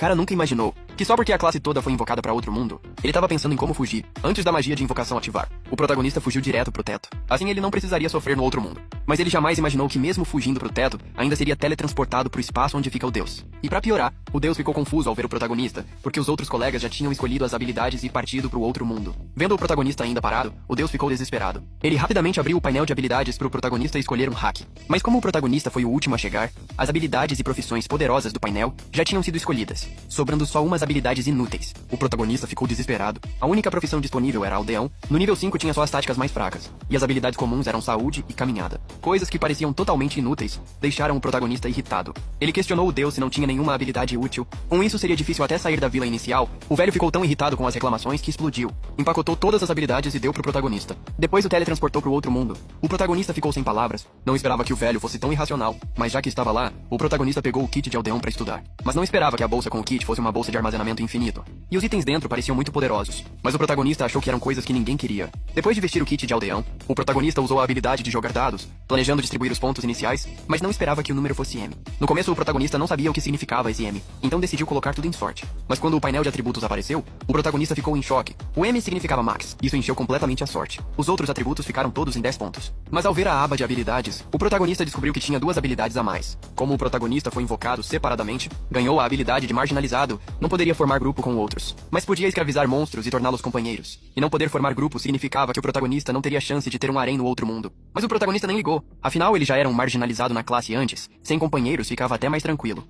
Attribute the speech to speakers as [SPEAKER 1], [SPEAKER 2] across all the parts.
[SPEAKER 1] cara nunca imaginou que só porque a classe toda foi invocada pra outro mundo, ele tava pensando em como fugir antes da magia de invocação ativar. O protagonista fugiu direto pro teto. Assim ele não precisaria sofrer no outro mundo. Mas ele jamais imaginou que mesmo fugindo pro teto, ainda seria teletransportado pro espaço onde fica o Deus. E pra piorar, o Deus ficou confuso ao ver o protagonista, porque os outros colegas já tinham escolhido as habilidades e partido pro outro mundo. Vendo o protagonista ainda parado, o Deus ficou desesperado. Ele rapidamente abriu o painel de habilidades pro protagonista escolher um hack. Mas como o protagonista foi o último a chegar, as habilidades e profissões poderosas do painel já tinham sido escolhidas, sobrando só umas habilidades inúteis. O protagonista ficou desesperado. A única profissão disponível era aldeão, no nível 5 tinha só as táticas mais fracas, e as habilidades comuns eram saúde e caminhada. Coisas que pareciam totalmente inúteis, deixaram o protagonista irritado. Ele questionou o Deus se não tinha nenhuma habilidade útil. Com isso seria difícil até sair da vila inicial. O velho ficou tão irritado com as reclamações que explodiu. Empacotou todas as habilidades e deu pro protagonista. Depois o teletransportou pro outro mundo. O protagonista ficou sem palavras. Não esperava que o velho fosse tão irracional, mas já que estava lá, o protagonista pegou o kit de aldeão pra estudar. Mas não esperava que a bolsa com o kit fosse uma bolsa de armazenamento infinito. E os itens dentro pareciam muito poderosos. Mas o protagonista achou que eram coisas que ninguém queria. Depois de vestir o kit de aldeão, o protagonista usou a habilidade de jogar dados, planejando distribuir os pontos iniciais, mas não esperava que o número fosse M. No começo o protagonista não sabia o que significava esse M, então decidiu colocar tudo em sorte. Mas quando o painel de atributos apareceu, o protagonista ficou em choque. O M significava Max, isso encheu completamente a sorte. Os outros atributos ficaram todos em 10 pontos. Mas ao ver a aba de habilidades, o protagonista descobriu que tinha duas habilidades a mais. Como o protagonista foi invocado separadamente, ganhou a habilidade de marginalizado, não poderia formar grupo com outros, mas podia escravizar monstros e torná-los companheiros. E não poder formar grupo significava que o protagonista não teria chance de ter um harém no outro mundo. Mas o protagonista nem ligou, afinal ele já era um marginalizado na classe antes, sem companheiros ficava até mais tranquilo.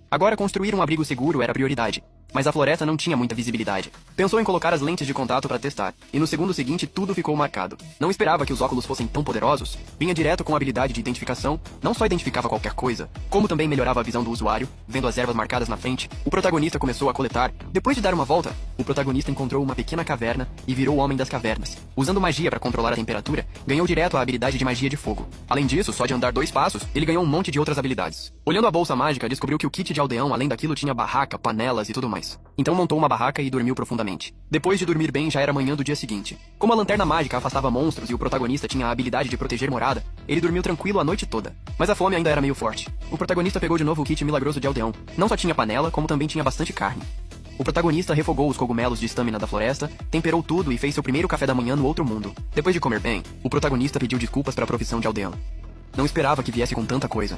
[SPEAKER 1] Agora construir um abrigo seguro era prioridade. Mas a floresta não tinha muita visibilidade. Pensou em colocar as lentes de contato para testar, e no segundo seguinte tudo ficou marcado. Não esperava que os óculos fossem tão poderosos. Vinha direto com a habilidade de identificação, não só identificava qualquer coisa, como também melhorava a visão do usuário. Vendo as ervas marcadas na frente, o protagonista começou a coletar. Depois de dar uma volta, o protagonista encontrou uma pequena caverna e virou o homem das cavernas. Usando magia para controlar a temperatura, ganhou direto a habilidade de magia de fogo. Além disso, só de andar 2 passos, ele ganhou um monte de outras habilidades. Olhando a bolsa mágica, descobriu que o kit de aldeão, além daquilo, tinha barraca, panelas e tudo mais. Então montou uma barraca e dormiu profundamente. Depois de dormir bem, já era manhã do dia seguinte. Como a lanterna mágica afastava monstros e o protagonista tinha a habilidade de proteger morada, ele dormiu tranquilo a noite toda. Mas a fome ainda era meio forte. O protagonista pegou de novo o kit milagroso de aldeão. Não só tinha panela, como também tinha bastante carne. O protagonista refogou os cogumelos de estamina da floresta, temperou tudo e fez seu primeiro café da manhã no outro mundo. Depois de comer bem, o protagonista pediu desculpas para a profissão de aldeão. Não esperava que viesse com tanta coisa.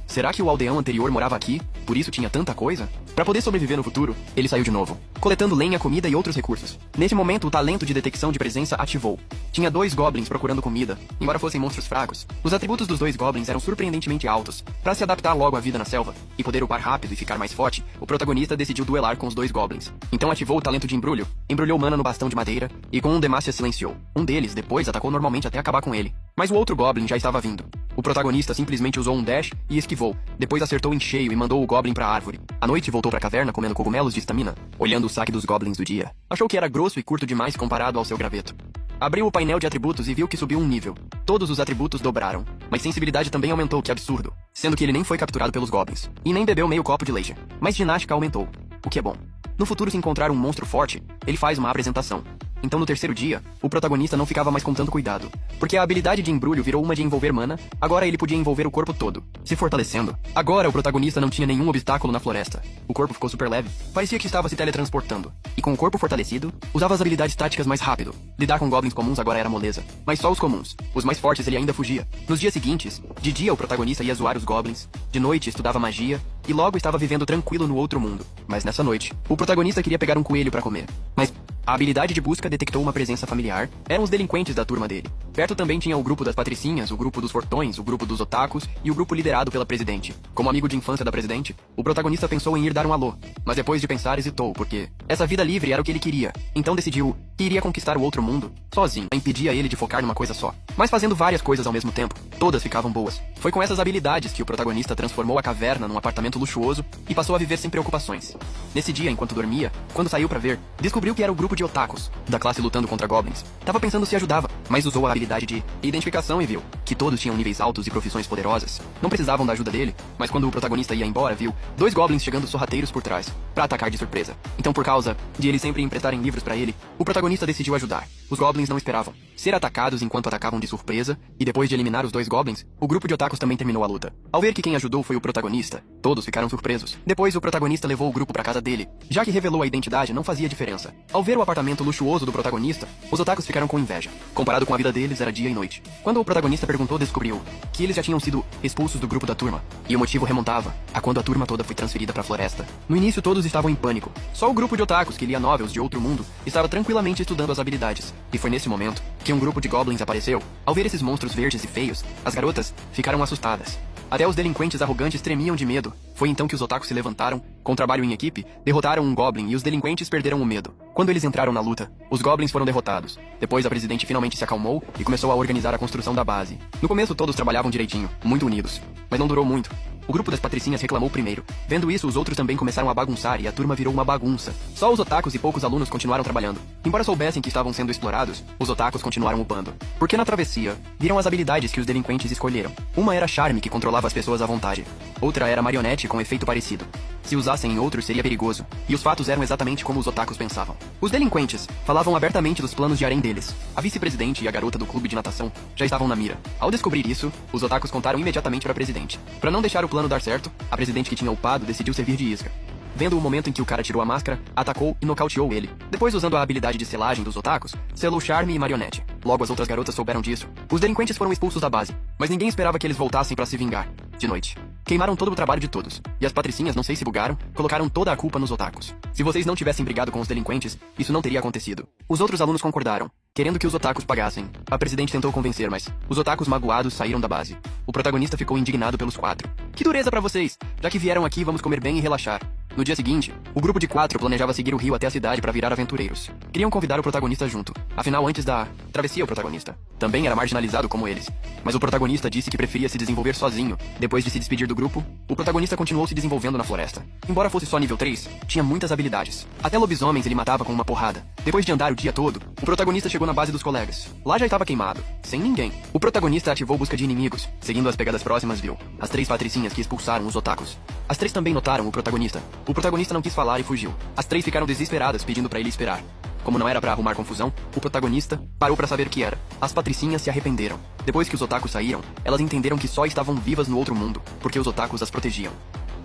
[SPEAKER 1] Será que o aldeão anterior morava aqui, por isso tinha tanta coisa? Para poder sobreviver no futuro, ele saiu de novo, coletando lenha, comida e outros recursos. Nesse momento, o talento de detecção de presença ativou. Tinha 2 goblins procurando comida, embora fossem monstros fracos. Os atributos dos 2 goblins eram surpreendentemente altos. Para se adaptar logo à vida na selva, e poder upar rápido e ficar mais forte, o protagonista decidiu duelar com os 2 goblins. Então ativou o talento de embrulho, embrulhou mana no bastão de madeira, e com um Demacia silenciou. Um deles, depois, atacou normalmente até acabar com ele. Mas o outro goblin já estava vindo. O protagonista simplesmente usou um dash e esquivou. Depois acertou em cheio e mandou o goblin pra árvore. À noite voltou pra caverna comendo cogumelos de estamina, olhando o saque dos goblins do dia. Achou que era grosso e curto demais comparado ao seu graveto. Abriu o painel de atributos e viu que subiu um nível. Todos os atributos dobraram, mas sensibilidade também aumentou, que absurdo. Sendo que ele nem foi capturado pelos goblins. E nem bebeu meio copo de leite. Mas ginástica aumentou, o que é bom. No futuro, se encontrar um monstro forte, ele faz uma apresentação. Então no terceiro dia, o protagonista não ficava mais com tanto cuidado. Porque a habilidade de embrulho virou uma de envolver mana, agora ele podia envolver o corpo todo, se fortalecendo. Agora o protagonista não tinha nenhum obstáculo na floresta. O corpo ficou super leve, parecia que estava se teletransportando. E com o corpo fortalecido, usava as habilidades táticas mais rápido. Lidar com goblins comuns agora era moleza. Mas só os comuns. Os mais fortes ele ainda fugia. Nos dias seguintes, de dia o protagonista ia zoar os goblins, de noite estudava magia, e logo estava vivendo tranquilo no outro mundo. Mas nessa noite, o protagonista queria pegar um coelho pra comer. Mas a habilidade de busca detectou uma presença familiar. Eram os delinquentes da turma dele. Perto também tinha o grupo das patricinhas, o grupo dos fortões, o grupo dos otakus e o grupo liderado pela presidente. Como amigo de infância da presidente, o protagonista pensou em ir dar um alô. Mas depois de pensar, hesitou, porque essa vida livre era o que ele queria. Então decidiu que iria conquistar o outro mundo, sozinho. Impedia ele de focar numa coisa só. Mas fazendo várias coisas ao mesmo tempo, todas ficavam boas. Foi com essas habilidades que o protagonista transformou a caverna num apartamento luxuoso e passou a viver sem preocupações. Nesse dia, enquanto dormia, quando saiu pra ver, descobriu que era o grupo de otakus, da classe lutando contra goblins. Tava pensando se ajudava, mas usou a habilidade de identificação e viu que todos tinham níveis altos e profissões poderosas. Não precisavam da ajuda dele, mas quando o protagonista ia embora, viu 2 goblins chegando sorrateiros por trás, pra atacar de surpresa. Então, por causa de eles sempre emprestarem livros pra ele, o protagonista decidiu ajudar. Os goblins não esperavam ser atacados enquanto atacavam de surpresa, e depois de eliminar os 2 goblins, o grupo de otakus também terminou a luta. Ao ver que quem ajudou foi o protagonista, todos ficaram surpresos. Depois, o protagonista levou o grupo pra casa dele, já que revelou a identidade não fazia diferença. Ao ver o apartamento luxuoso do protagonista, os otakus ficaram com inveja. Comparado com a vida deles, era dia e noite. Quando o protagonista perguntou, descobriu que eles já tinham sido expulsos do grupo da turma, e o motivo remontava a quando a turma toda foi transferida pra floresta. No início, todos estavam em pânico. Só o grupo de otakus que lia novels de outro mundo estava tranquilamente estudando as habilidades. E foi nesse momento que um grupo de goblins apareceu. Ao ver esses monstros verdes e feios, as garotas ficaram assustadas. Até os delinquentes arrogantes tremiam de medo. Foi então que os otakus se levantaram, com trabalho em equipe, derrotaram um goblin e os delinquentes perderam o medo. Quando eles entraram na luta, os goblins foram derrotados. Depois a presidente finalmente se acalmou e começou a organizar a construção da base. No começo todos trabalhavam direitinho, muito unidos. Mas não durou muito. O grupo das patricinhas reclamou primeiro. Vendo isso, os outros também começaram a bagunçar e a turma virou uma bagunça. Só os otakus e poucos alunos continuaram trabalhando. Embora soubessem que estavam sendo explorados, os otakus continuaram upando. Porque na travessia, viram as habilidades que os delinquentes escolheram. Uma era charme, que controlava as pessoas à vontade. Outra era marionete, com efeito parecido. Se usassem em outros, seria perigoso. E os fatos eram exatamente como os otakus pensavam. Os delinquentes falavam abertamente dos planos de harém deles. A vice-presidente e a garota do clube de natação já estavam na mira. Ao descobrir isso, os otakus contaram imediatamente para a presidente. Para não deixar o plano dar certo, a presidente que tinha upado decidiu servir de isca. Vendo o momento em que o cara tirou a máscara, atacou e nocauteou ele. Depois, usando a habilidade de selagem dos otakus, selou charme e marionete. Logo, as outras garotas souberam disso. Os delinquentes foram expulsos da base, mas ninguém esperava que eles voltassem para se vingar. De noite, queimaram todo o trabalho de todos. E as patricinhas, não sei se bugaram, colocaram toda a culpa nos otakus. Se vocês não tivessem brigado com os delinquentes, isso não teria acontecido. Os outros alunos concordaram, querendo que os otakus pagassem. A presidente tentou convencer, mas os otakus magoados saíram da base. O protagonista ficou indignado pelos 4. Que dureza pra vocês! Já que vieram aqui, vamos comer bem e relaxar. No dia seguinte, o grupo de 4 planejava seguir o rio até a cidade para virar aventureiros. Queriam convidar o protagonista junto. Afinal, antes da travessia, o protagonista também era marginalizado como eles. Mas o protagonista disse que preferia se desenvolver sozinho. Depois de se despedir do grupo, o protagonista continuou se desenvolvendo na floresta. Embora fosse só nível 3, tinha muitas habilidades. Até lobisomens ele matava com uma porrada. Depois de andar o dia todo, o protagonista chegou na base dos colegas. Lá já estava queimado, sem ninguém. O protagonista ativou busca de inimigos. Seguindo as pegadas próximas, viu as 3 patricinhas que expulsaram os otakus. As 3 também notaram o protagonista. O protagonista não quis falar e fugiu. As 3 ficaram desesperadas, pedindo pra ele esperar. Como não era pra arrumar confusão, o protagonista parou pra saber o que era. As patricinhas se arrependeram. Depois que os otakus saíram, elas entenderam que só estavam vivas no outro mundo, porque os otakus as protegiam.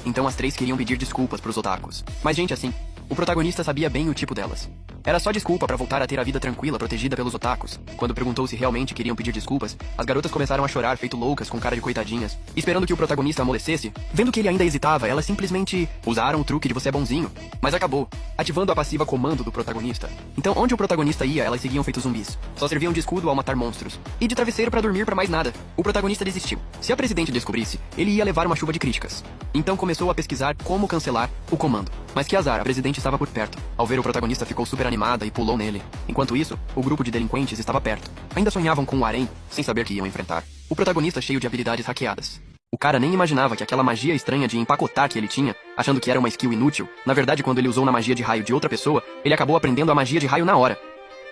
[SPEAKER 1] Então as 3 queriam pedir desculpas pros otakus. Mas gente assim, o protagonista sabia bem o tipo delas. Era só desculpa pra voltar a ter a vida tranquila, protegida pelos otakus. Quando perguntou se realmente queriam pedir desculpas, as garotas começaram a chorar feito loucas com cara de coitadinhas, esperando que o protagonista amolecesse. Vendo que ele ainda hesitava, elas simplesmente usaram o truque de você é bonzinho. Mas acabou, ativando a passiva comando do protagonista. Então onde o protagonista ia, elas seguiam feito zumbis. Só serviam de escudo ao matar monstros. E de travesseiro pra dormir pra mais nada. O protagonista desistiu. Se a presidente descobrisse, ele ia levar uma chuva de críticas. Então começou a pesquisar como cancelar o comando. Mas que azar, a presidente estava por perto. Ao ver o protagonista, ficou super animada e pulou nele. Enquanto isso, o grupo de delinquentes estava perto. Ainda sonhavam com o harém, sem saber que iam enfrentar. O protagonista cheio de habilidades hackeadas. O cara nem imaginava que aquela magia estranha de empacotar que ele tinha, achando que era uma skill inútil, na verdade quando ele usou na magia de raio de outra pessoa, ele acabou aprendendo a magia de raio na hora.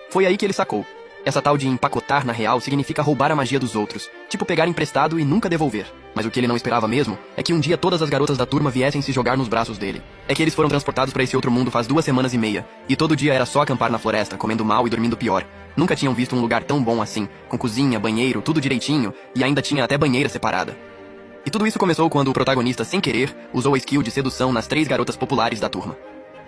[SPEAKER 1] Foi aí que ele sacou. Essa tal de empacotar na real significa roubar a magia dos outros, tipo pegar emprestado e nunca devolver. Mas o que ele não esperava mesmo é que um dia todas as garotas da turma viessem se jogar nos braços dele. É que eles foram transportados pra esse outro mundo faz 2 semanas e meia, e todo dia era só acampar na floresta, comendo mal e dormindo pior. Nunca tinham visto um lugar tão bom assim, com cozinha, banheiro, tudo direitinho, e ainda tinha até banheira separada. E tudo isso começou quando o protagonista, sem querer, usou a skill de sedução nas 3 garotas populares da turma.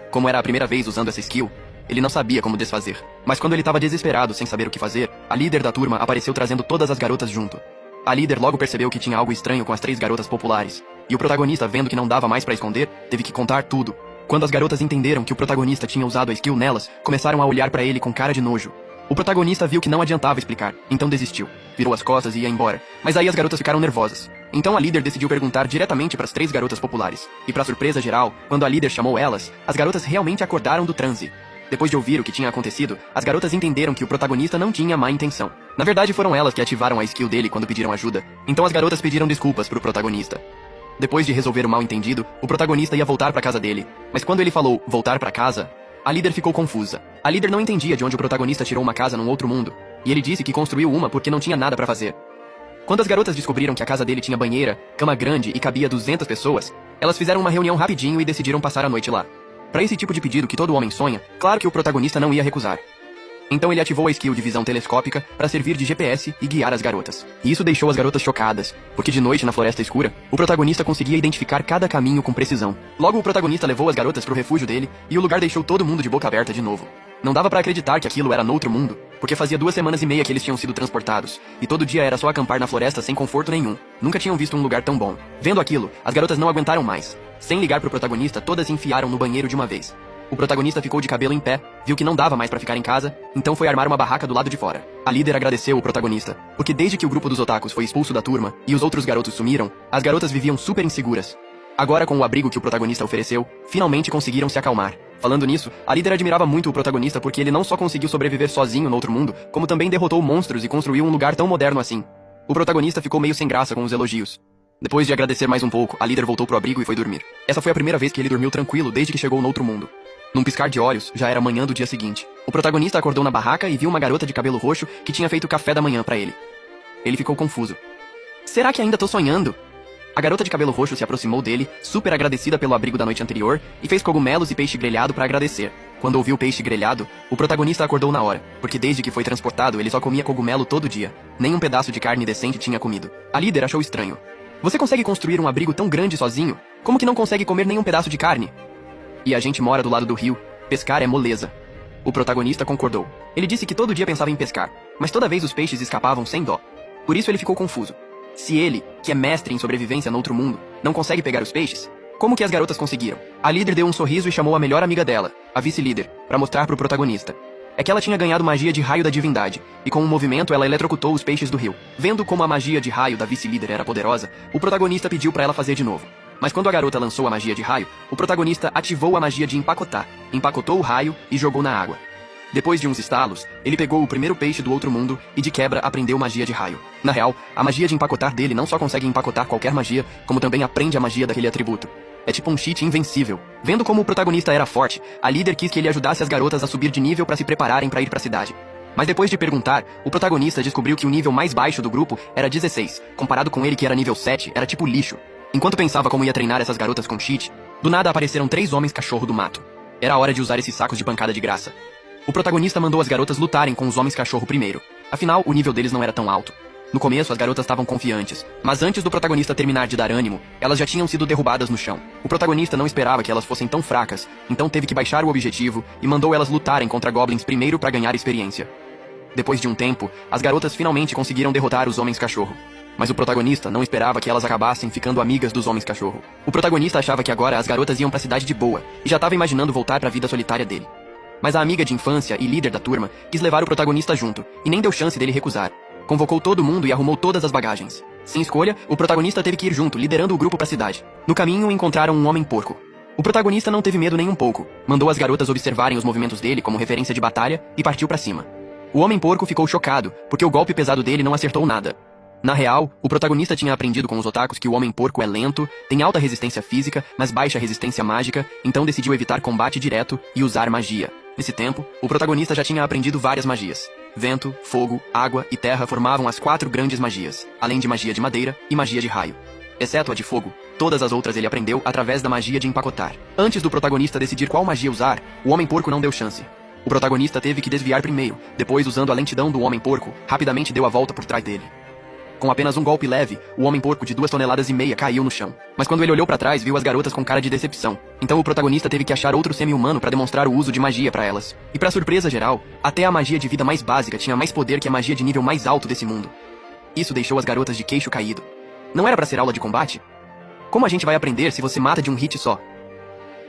[SPEAKER 1] Como era a primeira vez usando essa skill, ele não sabia como desfazer. Mas quando ele estava desesperado, sem saber o que fazer, a líder da turma apareceu trazendo todas as garotas junto. A líder logo percebeu que tinha algo estranho com as 3 garotas populares. E o protagonista, vendo que não dava mais pra esconder, teve que contar tudo. Quando as garotas entenderam que o protagonista tinha usado a skill nelas, começaram a olhar pra ele com cara de nojo. O protagonista viu que não adiantava explicar, então desistiu. Virou as costas e ia embora. Mas aí as garotas ficaram nervosas. Então a líder decidiu perguntar diretamente pras 3 garotas populares. E pra surpresa geral, quando a líder chamou elas, as garotas realmente acordaram do transe. Depois de ouvir o que tinha acontecido, as garotas entenderam que o protagonista não tinha má intenção. Na verdade, foram elas que ativaram a skill dele quando pediram ajuda. Então as garotas pediram desculpas pro protagonista. Depois de resolver o mal entendido, o protagonista ia voltar pra casa dele. Mas quando ele falou voltar pra casa, a líder ficou confusa. A líder não entendia de onde o protagonista tirou uma casa num outro mundo. e ele disse que construiu uma porque não tinha nada pra fazer. Quando as garotas descobriram que a casa dele tinha banheira, cama grande e cabia 200 pessoas, elas fizeram uma reunião rapidinho e decidiram passar a noite lá. Pra esse tipo de pedido que todo homem sonha, claro que o protagonista não ia recusar. Então ele ativou a skill de visão telescópica para servir de GPS e guiar as garotas. E isso deixou as garotas chocadas, porque de noite na floresta escura, o protagonista conseguia identificar cada caminho com precisão. Logo o protagonista levou as garotas pro refúgio dele e o lugar deixou todo mundo de boca aberta de novo. Não dava pra acreditar que aquilo era noutro mundo, porque fazia 2 semanas e meia que eles tinham sido transportados, e todo dia era só acampar na floresta sem conforto nenhum. Nunca tinham visto um lugar tão bom. Vendo aquilo, as garotas não aguentaram mais. Sem ligar pro protagonista, todas se enfiaram no banheiro de uma vez. O protagonista ficou de cabelo em pé, viu que não dava mais pra ficar em casa, então foi armar uma barraca do lado de fora. A líder agradeceu o protagonista, porque desde que o grupo dos otakus foi expulso da turma e os outros garotos sumiram, as garotas viviam super inseguras. Agora, com o abrigo que o protagonista ofereceu, finalmente conseguiram se acalmar. Falando nisso, a líder admirava muito o protagonista porque ele não só conseguiu sobreviver sozinho no outro mundo, como também derrotou monstros e construiu um lugar tão moderno assim. O protagonista ficou meio sem graça com os elogios. Depois de agradecer mais um pouco, a líder voltou pro abrigo e foi dormir. Essa foi a primeira vez que ele dormiu tranquilo desde que chegou no outro mundo. Num piscar de olhos, já era manhã do dia seguinte. O protagonista acordou na barraca e viu uma garota de cabelo roxo que tinha feito café da manhã pra ele. Ele ficou confuso. Será que ainda tô sonhando? A garota de cabelo roxo se aproximou dele, super agradecida pelo abrigo da noite anterior, e fez cogumelos e peixe grelhado pra agradecer. Quando ouviu o peixe grelhado, o protagonista acordou na hora, porque desde que foi transportado ele só comia cogumelo todo dia. Nem um pedaço de carne decente tinha comido. A líder achou estranho. Você consegue construir um abrigo tão grande sozinho? Como que não consegue comer nenhum pedaço de carne? E a gente mora do lado do rio. Pescar é moleza. O protagonista concordou. Ele disse que todo dia pensava em pescar, mas toda vez os peixes escapavam sem dó. Por isso ele ficou confuso. Se ele, que é mestre em sobrevivência no outro mundo, não consegue pegar os peixes, como que as garotas conseguiram? A líder deu um sorriso e chamou a melhor amiga dela, a vice-líder, para mostrar pro protagonista. É que ela tinha ganhado magia de raio da divindade, e com um movimento ela eletrocutou os peixes do rio. Vendo como a magia de raio da vice-líder era poderosa, o protagonista pediu para ela fazer de novo. Mas quando a garota lançou a magia de raio, o protagonista ativou a magia de empacotar, empacotou o raio e jogou na água. Depois de uns estalos, ele pegou o primeiro peixe do outro mundo e de quebra aprendeu magia de raio. Na real, a magia de empacotar dele não só consegue empacotar qualquer magia, como também aprende a magia daquele atributo. É tipo um cheat invencível. Vendo como o protagonista era forte, a líder quis que ele ajudasse as garotas a subir de nível para se prepararem para ir pra cidade. Mas depois de perguntar, o protagonista descobriu que o nível mais baixo do grupo era 16, comparado com ele que era nível 7, era tipo lixo. Enquanto pensava como ia treinar essas garotas com cheat, do nada apareceram 3 homens cachorro do mato. Era hora de usar esses sacos de pancada de graça. O protagonista mandou as garotas lutarem com os homens cachorro primeiro. Afinal, o nível deles não era tão alto. No começo, as garotas estavam confiantes, mas antes do protagonista terminar de dar ânimo, elas já tinham sido derrubadas no chão. O protagonista não esperava que elas fossem tão fracas, então teve que baixar o objetivo e mandou elas lutarem contra goblins primeiro para ganhar experiência. Depois de um tempo, as garotas finalmente conseguiram derrotar os homens cachorro. Mas o protagonista não esperava que elas acabassem ficando amigas dos homens cachorro. O protagonista achava que agora as garotas iam pra cidade de boa, e já estava imaginando voltar pra vida solitária dele. Mas a amiga de infância e líder da turma quis levar o protagonista junto, e nem deu chance dele recusar. Convocou todo mundo e arrumou todas as bagagens. Sem escolha, o protagonista teve que ir junto, liderando o grupo pra cidade. No caminho, encontraram um homem porco. O protagonista não teve medo nem um pouco. Mandou as garotas observarem os movimentos dele como referência de batalha e partiu pra cima. O homem porco ficou chocado, porque o golpe pesado dele não acertou nada. Na real, o protagonista tinha aprendido com os otakus que o homem porco é lento, tem alta resistência física, mas baixa resistência mágica, então decidiu evitar combate direto e usar magia. Nesse tempo, o protagonista já tinha aprendido várias magias. Vento, fogo, água e terra formavam as 4 grandes magias, além de magia de madeira e magia de raio. Exceto a de fogo, todas as outras ele aprendeu através da magia de empacotar. Antes do protagonista decidir qual magia usar, o homem porco não deu chance. O protagonista teve que desviar primeiro, depois usando a lentidão do homem porco, rapidamente deu a volta por trás dele. Com apenas um golpe leve, o homem porco de 2,5 toneladas caiu no chão. Mas quando ele olhou pra trás, viu as garotas com cara de decepção. Então o protagonista teve que achar outro semi-humano pra demonstrar o uso de magia pra elas. E pra surpresa geral, até a magia de vida mais básica tinha mais poder que a magia de nível mais alto desse mundo. Isso deixou as garotas de queixo caído. Não era pra ser aula de combate? Como a gente vai aprender se você mata de um hit só?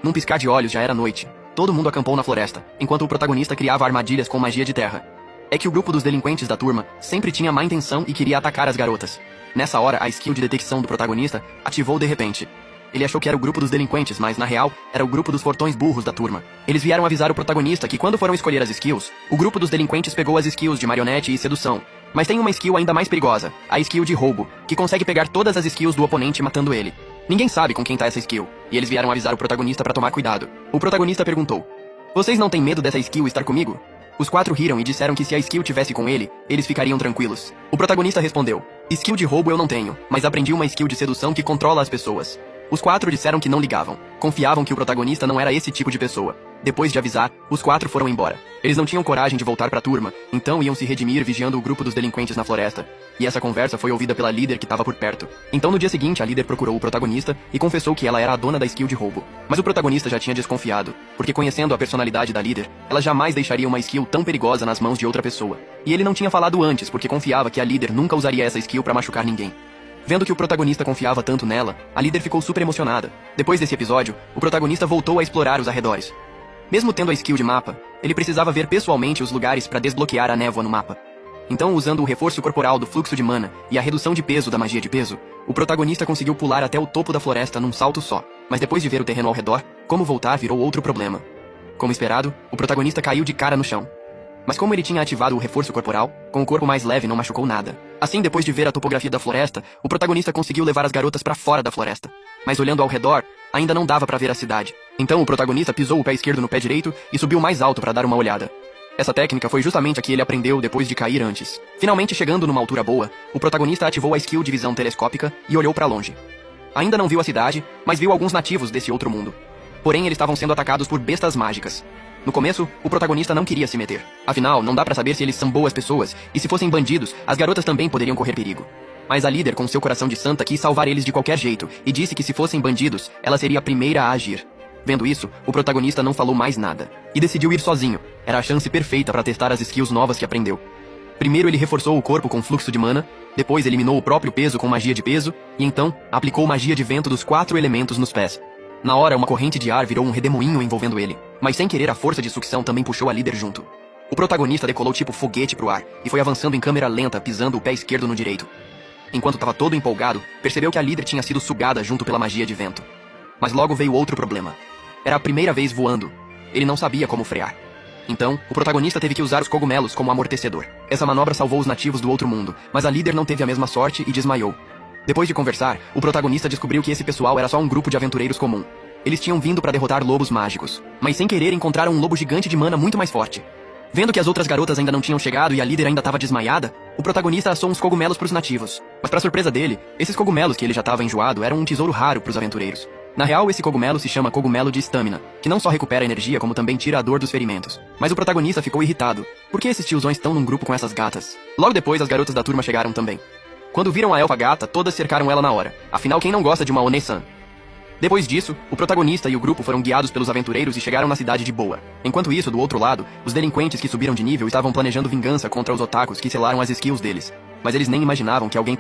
[SPEAKER 1] Num piscar de olhos já era noite. Todo mundo acampou na floresta, enquanto o protagonista criava armadilhas com magia de terra. É que o grupo dos delinquentes da turma sempre tinha má intenção e queria atacar as garotas. Nessa hora, a skill de detecção do protagonista ativou de repente. Ele achou que era o grupo dos delinquentes, mas na real, era o grupo dos fortões burros da turma. Eles vieram avisar o protagonista que quando foram escolher as skills, o grupo dos delinquentes pegou as skills de marionete e sedução. Mas tem uma skill ainda mais perigosa, a skill de roubo, que consegue pegar todas as skills do oponente matando ele. Ninguém sabe com quem tá essa skill, e eles vieram avisar o protagonista pra tomar cuidado. O protagonista perguntou: "Vocês não têm medo dessa skill estar comigo?" Os 4 riram e disseram que se a skill tivesse com ele, eles ficariam tranquilos. O protagonista respondeu: skill de roubo eu não tenho, mas aprendi uma skill de sedução que controla as pessoas. Os 4 disseram que não ligavam. Confiavam que o protagonista não era esse tipo de pessoa. Depois de avisar, os 4 foram embora. Eles não tinham coragem de voltar pra turma, então iam se redimir vigiando o grupo dos delinquentes na floresta. E essa conversa foi ouvida pela líder que estava por perto. Então no dia seguinte, a líder procurou o protagonista e confessou que ela era a dona da skill de roubo. Mas o protagonista já tinha desconfiado, porque conhecendo a personalidade da líder, ela jamais deixaria uma skill tão perigosa nas mãos de outra pessoa. E ele não tinha falado antes, porque confiava que a líder nunca usaria essa skill pra machucar ninguém. Vendo que o protagonista confiava tanto nela, a líder ficou super emocionada. Depois desse episódio, o protagonista voltou a explorar os arredores. Mesmo tendo a skill de mapa, ele precisava ver pessoalmente os lugares para desbloquear a névoa no mapa. Então, usando o reforço corporal do fluxo de mana e a redução de peso da magia de peso, o protagonista conseguiu pular até o topo da floresta num salto só. Mas depois de ver o terreno ao redor, como voltar virou outro problema. Como esperado, o protagonista caiu de cara no chão. Mas como ele tinha ativado o reforço corporal, com o corpo mais leve não machucou nada. Assim, depois de ver a topografia da floresta, o protagonista conseguiu levar as garotas pra fora da floresta. Mas olhando ao redor, ainda não dava pra ver a cidade. Então o protagonista pisou o pé esquerdo no pé direito e subiu mais alto pra dar uma olhada. Essa técnica foi justamente a que ele aprendeu depois de cair antes. Finalmente chegando numa altura boa, o protagonista ativou a skill de visão telescópica e olhou pra longe. Ainda não viu a cidade, mas viu alguns nativos desse outro mundo. Porém, eles estavam sendo atacados por bestas mágicas. No começo, o protagonista não queria se meter. Afinal, não dá pra saber se eles são boas pessoas, e se fossem bandidos, as garotas também poderiam correr perigo. Mas a líder, com seu coração de santa, quis salvar eles de qualquer jeito, e disse que se fossem bandidos, ela seria a primeira a agir. Vendo isso, o protagonista não falou mais nada, e decidiu ir sozinho. Era a chance perfeita para testar as skills novas que aprendeu. Primeiro ele reforçou o corpo com fluxo de mana, depois eliminou o próprio peso com magia de peso, e então, aplicou magia de vento dos 4 elementos nos pés. Na hora, uma corrente de ar virou um redemoinho envolvendo ele, mas sem querer a força de sucção também puxou a líder junto. O protagonista decolou tipo foguete pro ar, e foi avançando em câmera lenta, pisando o pé esquerdo no direito. Enquanto estava todo empolgado, percebeu que a líder tinha sido sugada junto pela magia de vento. Mas logo veio outro problema. Era a primeira vez voando. Ele não sabia como frear. Então, o protagonista teve que usar os cogumelos como amortecedor. Essa manobra salvou os nativos do outro mundo, mas a líder não teve a mesma sorte e desmaiou. Depois de conversar, o protagonista descobriu que esse pessoal era só um grupo de aventureiros comum. Eles tinham vindo para derrotar lobos mágicos, mas sem querer encontraram um lobo gigante de mana muito mais forte. Vendo que as outras garotas ainda não tinham chegado e a líder ainda estava desmaiada, o protagonista assou uns cogumelos pros nativos. Mas para surpresa dele, esses cogumelos que ele já estava enjoado eram um tesouro raro pros aventureiros. Na real, esse cogumelo se chama cogumelo de estamina, que não só recupera energia como também tira a dor dos ferimentos. Mas o protagonista ficou irritado. Por que esses tiozões estão num grupo com essas gatas? Logo depois, as garotas da turma chegaram também. Quando viram a elfa gata, todas cercaram ela na hora. Afinal, quem não gosta de uma One-san? Depois disso, o protagonista e o grupo foram guiados pelos aventureiros e chegaram na cidade de boa. Enquanto isso, do outro lado, os delinquentes que subiram de nível estavam planejando vingança contra os otakus que selaram as skills deles. Mas eles nem imaginavam que alguém também